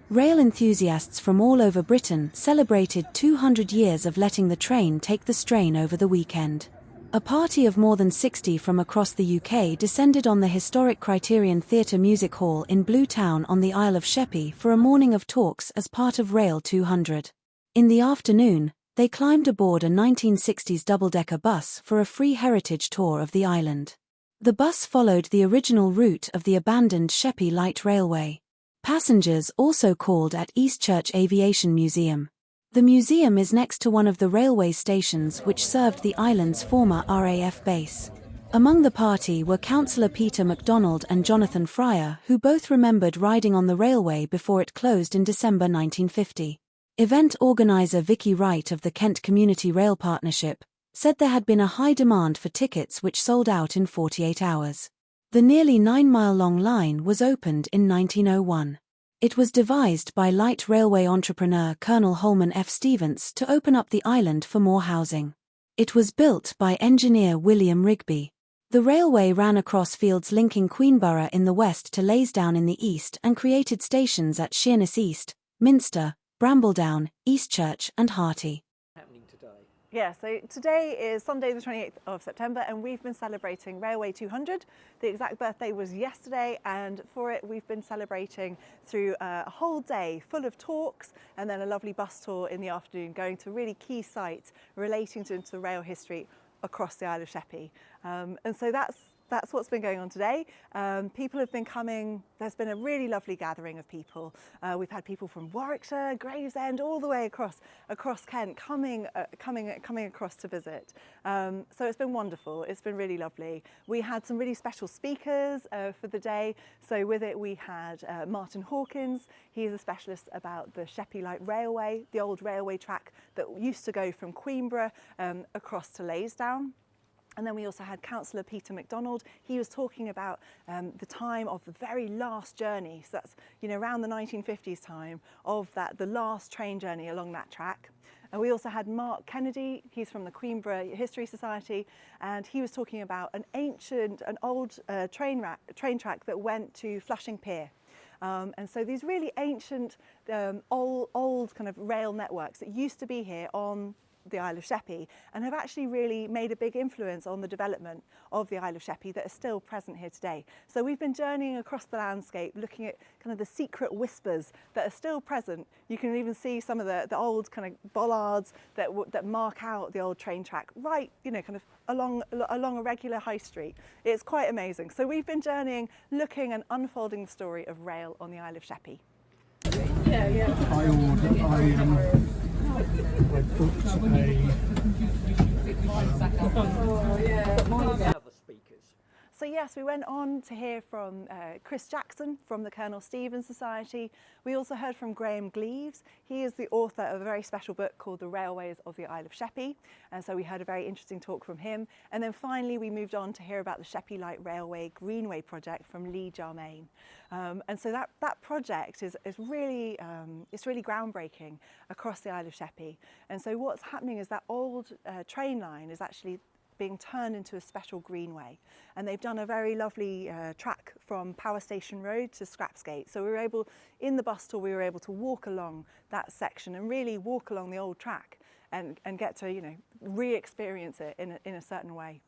Rail enthusiasts from all over Britain celebrated 200 years of letting the train take the strain over the weekend. A party of more than 60 from across the UK descended on the historic Criterion Theatre Music Hall in Blue Town on the Isle of Sheppey for a morning of talks as part of Rail 200. In the afternoon, they climbed aboard a 1960s double-decker bus for a free heritage tour of the island. The bus followed the original route of the abandoned Sheppey Light Railway. Passengers also called at Eastchurch Aviation Museum. The museum is next to one of the railway stations which served the island's former RAF base. Among the party were Councillor Peter MacDonald and Jonathan Fryer, who both remembered riding on the railway before it closed in December 1950. Event organiser Vicky Wright of the Kent Community Rail Partnership said there had been a high demand for tickets which sold out in 48 hours. The nearly 9-mile-long line was opened in 1901. It was devised by light railway entrepreneur Colonel Holman F. Stevens to open up the island for more housing. It was built by engineer William Rigby. The railway ran across fields linking Queenborough in the west to Laysdown in the east and created stations at Sheerness East, Minster, Brambledown, Eastchurch and Harty. Yeah, so today is Sunday the 28th of September and we've been celebrating Railway 200. The exact birthday was yesterday, and for it we've been celebrating through a whole day full of talks and then a lovely bus tour in the afternoon going to really key sites relating to rail history across the Isle of Sheppey. And so that's what's been going on today. People have been coming. There's been a really lovely gathering of people. We've had people from Warwickshire, Gravesend, all the way across Kent coming across to visit. So it's been wonderful. It's been really lovely. We had some really special speakers for the day. So with it we had Martin Hawkins. He's a specialist about the Sheppey Light Railway, the old railway track that used to go from Queenborough across to Laysdown. And then we also had Councillor Peter MacDonald. He was talking about the time of the very last journey. So that's, around the 1950s time of the last train journey along that track. And we also had Mark Kennedy. He's from the Queenborough History Society, and he was talking about an old train track that went to Flushing Pier. And so these really ancient, old kind of rail networks that used to be here on the Isle of Sheppey and have actually really made a big influence on the development of the Isle of Sheppey that are still present here today. So we've been journeying across the landscape looking at kind of the secret whispers that are still present. You can even see some of the old kind of bollards that mark out the old train track right, kind of along a regular high street. It's quite amazing. So we've been journeying, looking and unfolding the story of rail on the Isle of Sheppey. I booked other speakers. So yes, we went on to hear from Chris Jackson from the Colonel Stevens Society. We also heard from Graham Gleaves. He is the author of a very special book called The Railways of the Isle of Sheppey. And so we heard a very interesting talk from him. And then finally, we moved on to hear about the Sheppey Light Railway Greenway project from Lee Jarmain. And so that project is really, it's really groundbreaking across the Isle of Sheppey. And so what's happening is that old train line is actually being turned into a special greenway, and they've done a very lovely track from Power Station Road to Scrapsgate. So we were able, in the bus tour, we were able to walk along that section and really walk along the old track and get to re-experience it in a certain way.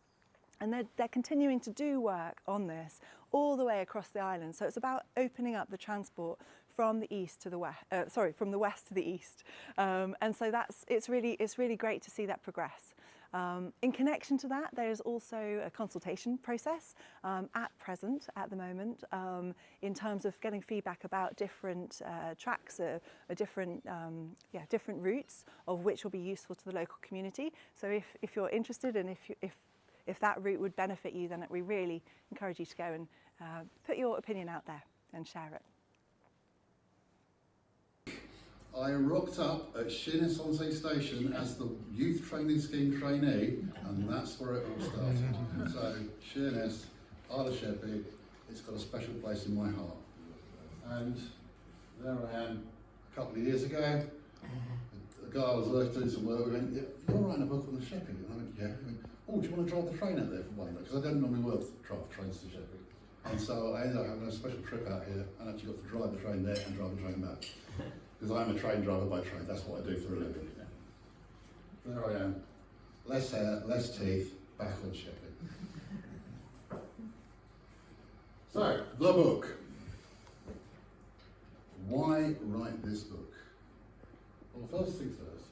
And they're continuing to do work on this all the way across the island. So it's about opening up the transport from the east to the west. From the west to the east. And so it's really great to see that progress. In connection to that, there is also a consultation process at the moment, in terms of getting feedback about different tracks, different routes of which will be useful to the local community. So if you're interested and if that route would benefit you, then we really encourage you to go and put your opinion out there and share it. I rocked up at Sheerness-on-Sea Station as the Youth Training Scheme trainee, and that's where it all started. So Sheerness, Isle of Sheppey, it's got a special place in my heart. And there I am a couple of years ago. The guy I was doing some work, we went, "You're writing a book on the Sheppey?" And I went, "Yeah." He went, "Oh, do you want to drive the train out there for one day?" Because I don't normally drive trains to Sheppey. And so I ended up having a special trip out here and actually got to drive the train there and drive the train back. Because I'm a train driver by trade, that's what I do for a living. There I am, less hair, less teeth, back on Sheppey. So, the book. Why write this book? Well, first things first,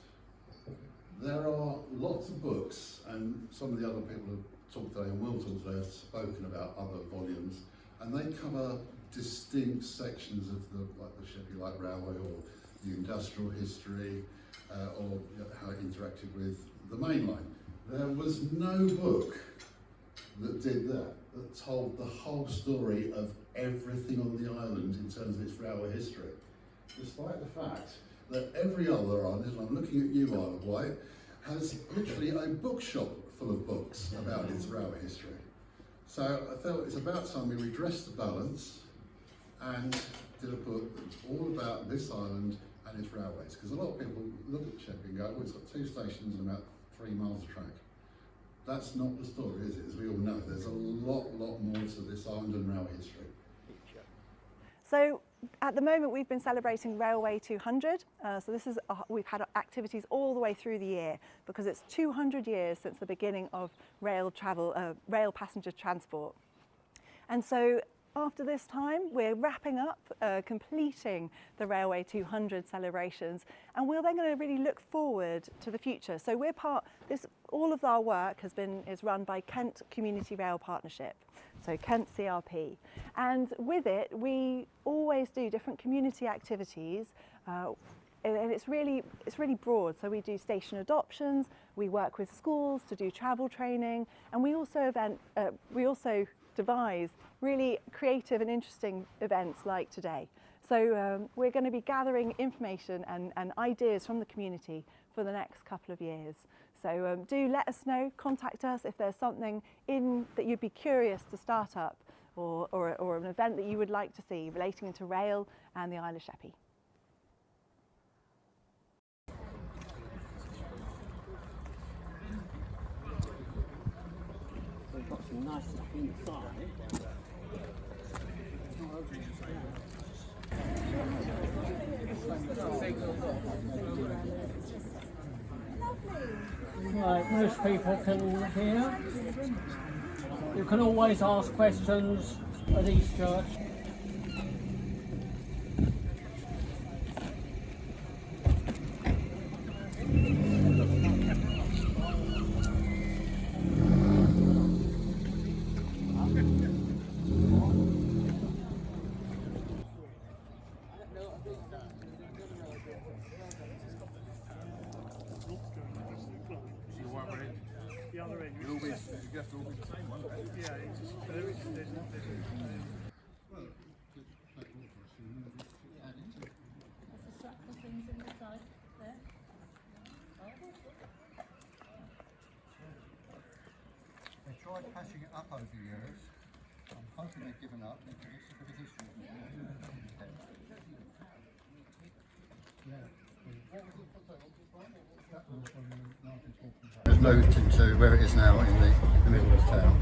there are lots of books, and some of the other people who talked today and will talk today have spoken about other volumes, and they cover distinct sections of like the Sheppey Light Railway or the industrial history, or how it interacted with the main line. There was no book that did that told the whole story of everything on the island in terms of its railway history, despite the fact that every other island, and I'm looking at you, Isle of Wight, has literally a bookshop full of books about its railway history. So I felt it's about time we redressed the balance and did a book all about this island and its railways. Because a lot of people look at Sheppey and go, well, it's got 2 stations and about 3 miles of track. That's not the story, is it? As we all know, there's a lot more to this island and railway history. So at the moment we've been celebrating Railway 200. So this is we've had activities all the way through the year because it's 200 years since the beginning of rail passenger transport. And so after this time we're wrapping up, completing the Railway 200 celebrations, and we're then going to really look forward to the future. So we're all of our work is run by Kent Community Rail Partnership, so Kent CRP, and with it we always do different community activities, and it's really broad. So we do station adoptions, we work with schools to do travel training, and we also devise really creative and interesting events like today. So we're going to be gathering information and ideas from the community for the next couple of years. So do let us know, contact us if there's something that you'd be curious to start up, or an event that you would like to see relating to rail and the Isle of Sheppey. We've got some nice stuff inside. Right, most people can hear. You can always ask questions at East Church. The other end. You have to all be the same one. Yeah, it's just, there's They tried patching it up over the years. I'm hoping they've given up because it's a bit of history. It's moved into where it is now in the middle of town.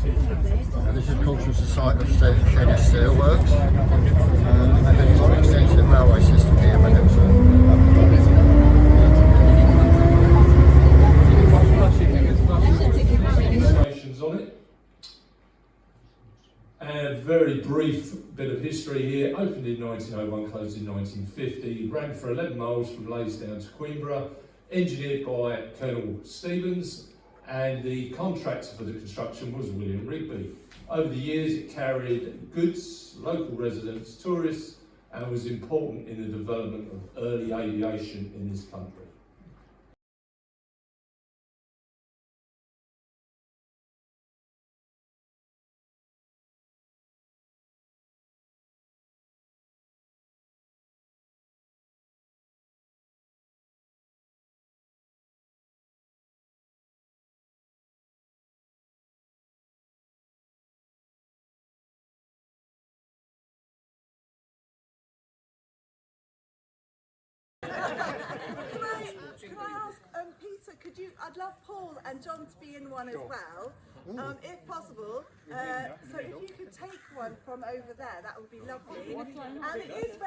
This of course was the site of Sheppey Steelworks. And then it's an extensive railway system here, but it was illustrations on it. A very brief bit of history here. Opened in 1901, closed in 1950. Ran for 11 miles from Laysdown to Queenborough. Engineered by Colonel Stevens, and the contractor for the construction was William Rigby. Over the years it carried goods, local residents, tourists, and was important in the development of early aviation in this country. could you? I'd love Paul and John to be in one as well, if possible. So if you could take one from over there, that would be lovely. And it is